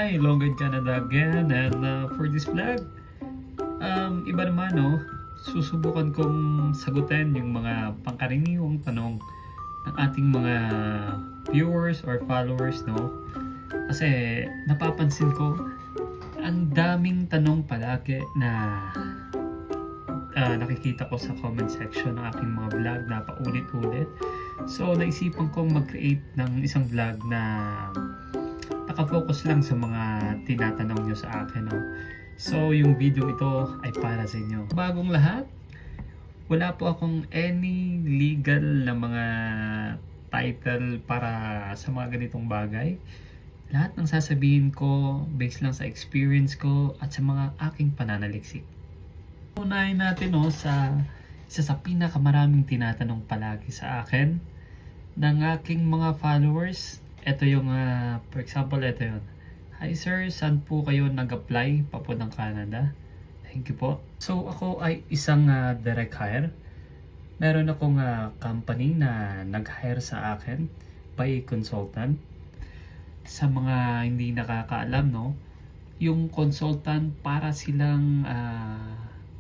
Hi, Longed Canada again, and for this vlog, iba naman no, susubukan kong sagutin yung mga pangkaraniwang tanong ng ating mga viewers or followers no. Kasi napapansin ko, ang daming tanong palagi na nakikita ko sa comment section ng aking mga vlog na paulit-ulit. So naisipan kong mag-create ng isang vlog na nakafocus lang sa mga tinatanong nyo sa akin. No? So yung video ito ay para sa inyo. Bagong lahat, wala po akong any legal na mga title para sa mga ganitong bagay. Lahat ng sasabihin ko based lang sa experience ko at sa mga aking pananaliksik. Unahin natin no, sa isa sa pinakamaraming tinatanong palagi sa akin ng aking mga followers. Ito yung, for example, ito yun. Hi sir, saan po kayo nag-apply papuntang Canada? Thank you po. So ako ay isang direct hire. Meron akong company na nag-hire sa akin by consultant. Sa mga hindi nakakaalam, no, yung consultant para silang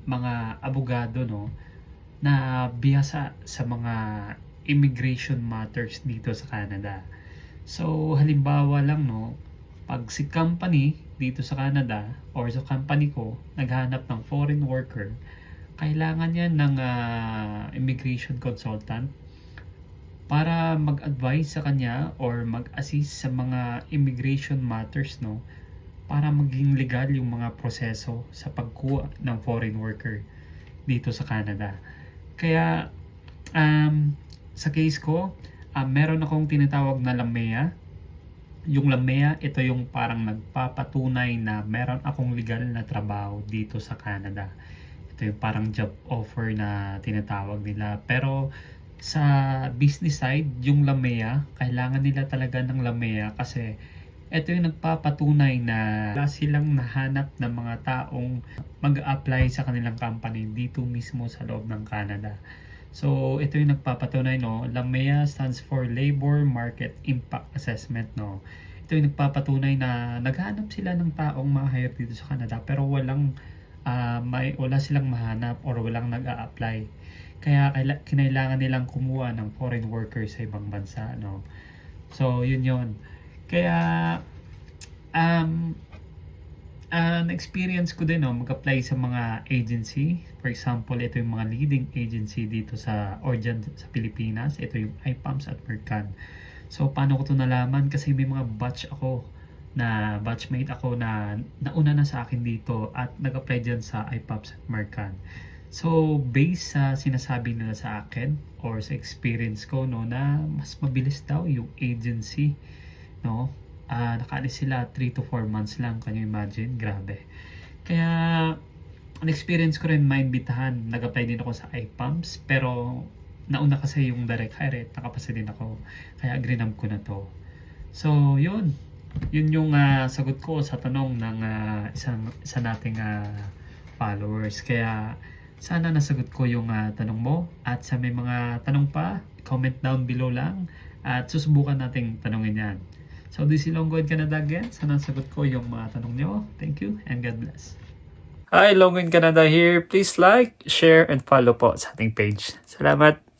mga abogado, no, na bihasa sa mga immigration matters dito sa Canada. So halimbawa lang no, pag si company dito sa Canada or sa company ko naghanap ng foreign worker, kailangan yan ng immigration consultant para mag-advise sa kanya or mag-assist sa mga immigration matters no, para maging legal yung mga proseso sa pagkuha ng foreign worker dito sa Canada. Kaya sa case ko, meron akong tinatawag na LAMEA. Yung LAMEA, ito yung parang nagpapatunay na meron akong legal na trabaho dito sa Canada. Ito yung parang job offer na tinatawag nila. Pero sa business side, yung LAMEA, kailangan nila talaga ng LAMEA kasi ito yung nagpapatunay na wala silang nahanap ng mga taong mag-apply sa kanilang company dito mismo sa loob ng Canada. So, ito yung nagpapatunay, no? LAMEA stands for Labor Market Impact Assessment, no? Ito yung nagpapatunay na naghahanap sila ng taong ma-hire dito sa Canada pero wala silang mahanap or walang nag-a-apply. Kaya kinailangan nilang kumuha ng foreign workers sa ibang bansa, no? So, yun. Kaya, na-experience ko din no, mag-apply sa mga agency. For example, ito yung mga leading agency dito sa dyan sa Pilipinas. Ito yung IPAMS at Mercan. So, paano ko ito nalaman? Kasi may mga batchmate ako na nauna na sa akin dito at nag-apply dyan sa IPAMS at Mercan. So, based sa sinasabi nila sa akin or sa experience ko, no, na mas mabilis daw yung agency, no? Nakaalis sila 3 to 4 months lang. Can you imagine? Grabe. Kaya an-experience ko rin maimbitahan. Nag-apply din ako sa IPAMS pero nauna kasi yung direct hire. Nakapasa din ako. Kaya agrinam ko na to. So yun. Yun yung sagot ko sa tanong ng isa nating followers. Kaya sana nasagot ko yung tanong mo. At sa may mga tanong pa, comment down below lang. At susubukan nating tanongin yan. So this is Longed Canada again. Sana sagot ko yung mga tanong nyo. Thank you and God bless. Hi, Longed Canada here. Please like, share, and follow po sa ating page. Salamat.